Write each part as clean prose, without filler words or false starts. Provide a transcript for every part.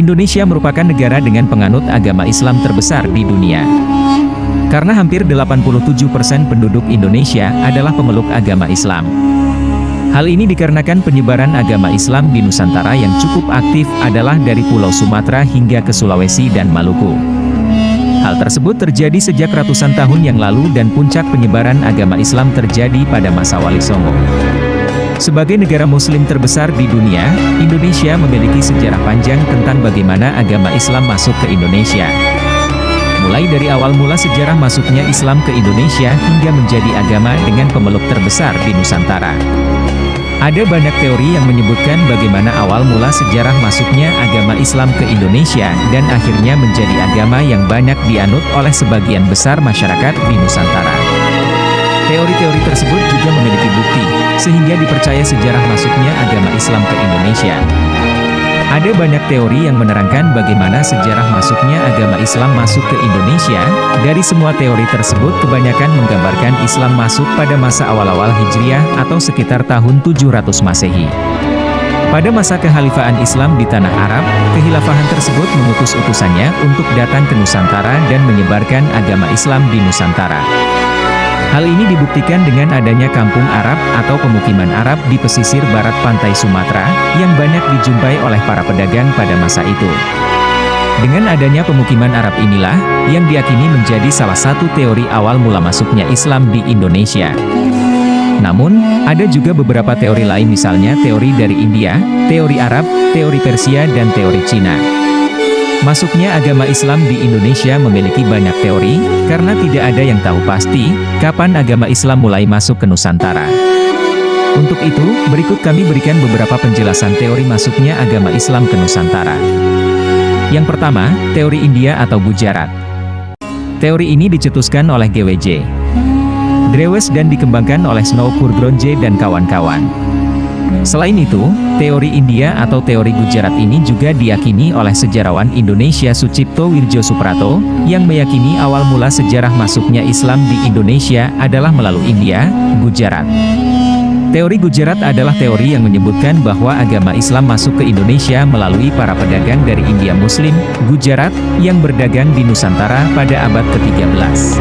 Indonesia merupakan negara dengan penganut agama Islam terbesar di dunia. Karena hampir 87% penduduk Indonesia adalah pemeluk agama Islam. Hal ini dikarenakan penyebaran agama Islam di Nusantara yang cukup aktif adalah dari Pulau Sumatera hingga ke Sulawesi dan Maluku. Hal tersebut terjadi sejak ratusan tahun yang lalu dan puncak penyebaran agama Islam terjadi pada masa Wali Songo. Sebagai negara muslim terbesar di dunia, Indonesia memiliki sejarah panjang tentang bagaimana agama Islam masuk ke Indonesia. Mulai dari awal mula sejarah masuknya Islam ke Indonesia hingga menjadi agama dengan pemeluk terbesar di Nusantara. Ada banyak teori yang menyebutkan bagaimana awal mula sejarah masuknya agama Islam ke Indonesia dan akhirnya menjadi agama yang banyak dianut oleh sebagian besar masyarakat di Nusantara. Teori-teori tersebut juga memiliki bukti, sehingga dipercaya sejarah masuknya agama Islam ke Indonesia. Ada banyak teori yang menerangkan bagaimana sejarah masuknya agama Islam masuk ke Indonesia. Dari semua teori tersebut kebanyakan menggambarkan Islam masuk pada masa awal-awal Hijriah atau sekitar tahun 700 Masehi. Pada masa kekhalifahan Islam di tanah Arab, kehilafahan tersebut mengutus utusannya untuk datang ke Nusantara dan menyebarkan agama Islam di Nusantara. Hal ini dibuktikan dengan adanya kampung Arab atau pemukiman Arab di pesisir barat pantai Sumatera, yang banyak dijumpai oleh para pedagang pada masa itu. Dengan adanya pemukiman Arab inilah, yang diyakini menjadi salah satu teori awal mula masuknya Islam di Indonesia. Namun, ada juga beberapa teori lain misalnya teori dari India, teori Arab, teori Persia dan teori Cina. Masuknya agama Islam di Indonesia memiliki banyak teori, karena tidak ada yang tahu pasti, kapan agama Islam mulai masuk ke Nusantara. Untuk itu, berikut kami berikan beberapa penjelasan teori masuknya agama Islam ke Nusantara. Yang pertama, teori India atau Gujarat. Teori ini dicetuskan oleh G.W.J. Drewes dan dikembangkan oleh Snow Kurgronje dan kawan-kawan. Selain itu, teori India atau teori Gujarat ini juga diyakini oleh sejarawan Indonesia Sucipto Wirjo Suprato, yang meyakini awal mula sejarah masuknya Islam di Indonesia adalah melalui India, Gujarat. Teori Gujarat adalah teori yang menyebutkan bahwa agama Islam masuk ke Indonesia melalui para pedagang dari India Muslim, Gujarat, yang berdagang di Nusantara pada abad ke-13.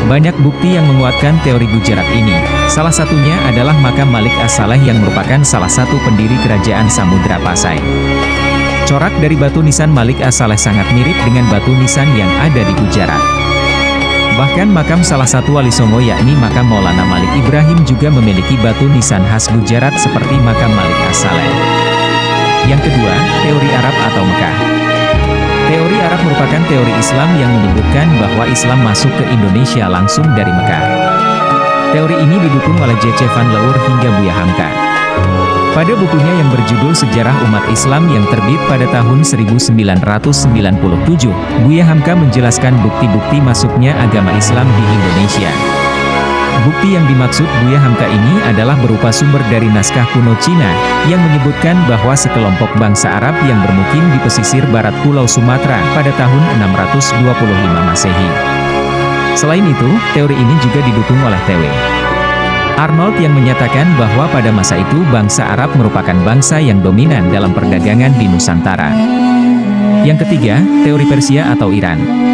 Banyak bukti yang menguatkan teori Gujarat ini. Salah satunya adalah makam Malik As-Saleh yang merupakan salah satu pendiri kerajaan Samudra Pasai. Corak dari batu nisan Malik As-Saleh sangat mirip dengan batu nisan yang ada di Gujarat. Bahkan makam salah satu wali Songo yakni makam Maulana Malik Ibrahim juga memiliki batu nisan khas Gujarat seperti makam Malik As-Saleh. Yang kedua, teori Arab atau Mekah. Teori Arab merupakan teori Islam yang menyebutkan bahwa Islam masuk ke Indonesia langsung dari Mekah. Teori ini didukung oleh J.C. van Leur hingga Buya Hamka. Pada bukunya yang berjudul Sejarah Umat Islam yang terbit pada tahun 1997, Buya Hamka menjelaskan bukti-bukti masuknya agama Islam di Indonesia. Bukti yang dimaksud Buya Hamka ini adalah berupa sumber dari naskah kuno Cina, yang menyebutkan bahwa sekelompok bangsa Arab yang bermukim di pesisir barat Pulau Sumatera pada tahun 625 Masehi. Selain itu, teori ini juga didukung oleh T.W. Arnold yang menyatakan bahwa pada masa itu bangsa Arab merupakan bangsa yang dominan dalam perdagangan di Nusantara. Yang ketiga, teori Persia atau Iran.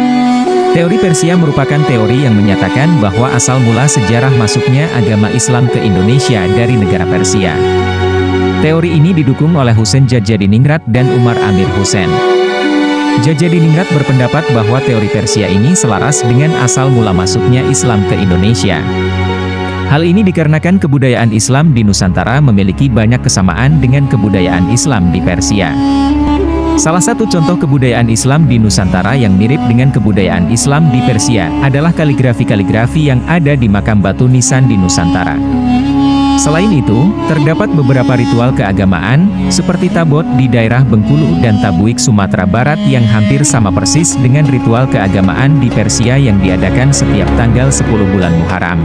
Teori Persia merupakan teori yang menyatakan bahwa asal mula sejarah masuknya agama Islam ke Indonesia dari negara Persia. Teori ini didukung oleh Husain Djajjadiningrat dan Umar Amir Hussein. Djajjadiningrat berpendapat bahwa teori Persia ini selaras dengan asal mula masuknya Islam ke Indonesia. Hal ini dikarenakan kebudayaan Islam di Nusantara memiliki banyak kesamaan dengan kebudayaan Islam di Persia. Salah satu contoh kebudayaan Islam di Nusantara yang mirip dengan kebudayaan Islam di Persia adalah kaligrafi-kaligrafi yang ada di makam batu nisan di Nusantara. Selain itu, terdapat beberapa ritual keagamaan, seperti tabot di daerah Bengkulu dan Tabuik Sumatera Barat yang hampir sama persis dengan ritual keagamaan di Persia yang diadakan setiap tanggal 10 bulan Muharram.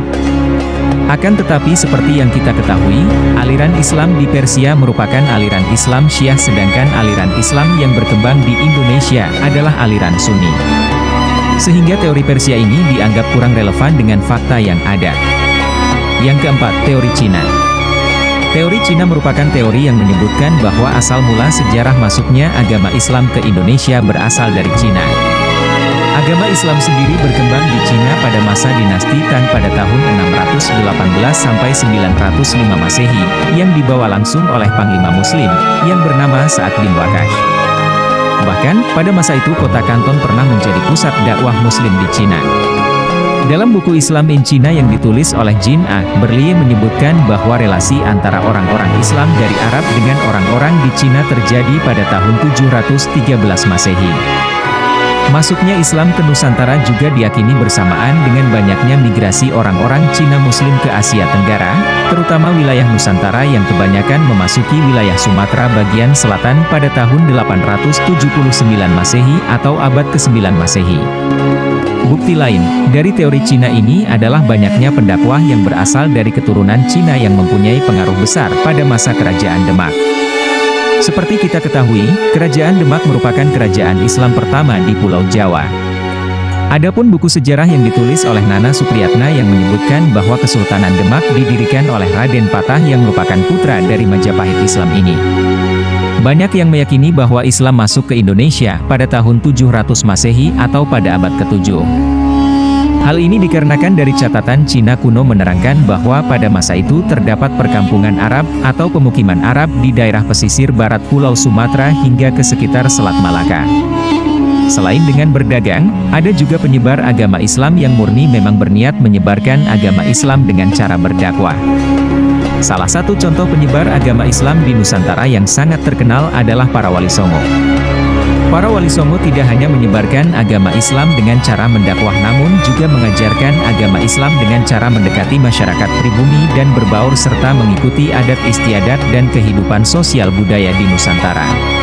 Akan tetapi seperti yang kita ketahui, aliran Islam di Persia merupakan aliran Islam Syiah sedangkan aliran Islam yang berkembang di Indonesia adalah aliran Sunni. Sehingga teori Persia ini dianggap kurang relevan dengan fakta yang ada. Yang keempat, teori Cina. Teori Cina merupakan teori yang menyebutkan bahwa asal mula sejarah masuknya agama Islam ke Indonesia berasal dari Cina. Agama Islam sendiri berkembang di Cina pada masa dinasti Tang pada tahun 618 sampai 905 Masehi, yang dibawa langsung oleh Panglima Muslim, yang bernama Sa'ad bin Waqash. Bahkan, pada masa itu kota Kanton pernah menjadi pusat dakwah Muslim di Cina. Dalam buku Islam in China yang ditulis oleh Jin A. Berlie menyebutkan bahwa relasi antara orang-orang Islam dari Arab dengan orang-orang di Cina terjadi pada tahun 713 Masehi. Masuknya Islam ke Nusantara juga diyakini bersamaan dengan banyaknya migrasi orang-orang Cina Muslim ke Asia Tenggara, terutama wilayah Nusantara yang kebanyakan memasuki wilayah Sumatera bagian selatan pada tahun 879 Masehi atau abad ke-9 Masehi. Bukti lain dari teori Cina ini adalah banyaknya pendakwah yang berasal dari keturunan Cina yang mempunyai pengaruh besar pada masa Kerajaan Demak. Seperti kita ketahui, Kerajaan Demak merupakan kerajaan Islam pertama di Pulau Jawa. Adapun buku sejarah yang ditulis oleh Nana Supriyatna yang menyebutkan bahwa Kesultanan Demak didirikan oleh Raden Patah yang merupakan putra dari Majapahit Islam ini. Banyak yang meyakini bahwa Islam masuk ke Indonesia pada tahun 700 Masehi atau pada abad ke-7. Hal ini dikarenakan dari catatan Cina kuno menerangkan bahwa pada masa itu terdapat perkampungan Arab atau pemukiman Arab di daerah pesisir barat Pulau Sumatera hingga ke sekitar Selat Malaka. Selain dengan berdagang, ada juga penyebar agama Islam yang murni memang berniat menyebarkan agama Islam dengan cara berdakwah. Salah satu contoh penyebar agama Islam di Nusantara yang sangat terkenal adalah para Wali Songo. Para Wali Songo tidak hanya menyebarkan agama Islam dengan cara mendakwah namun juga mengajarkan agama Islam dengan cara mendekati masyarakat pribumi dan berbaur serta mengikuti adat istiadat dan kehidupan sosial budaya di Nusantara.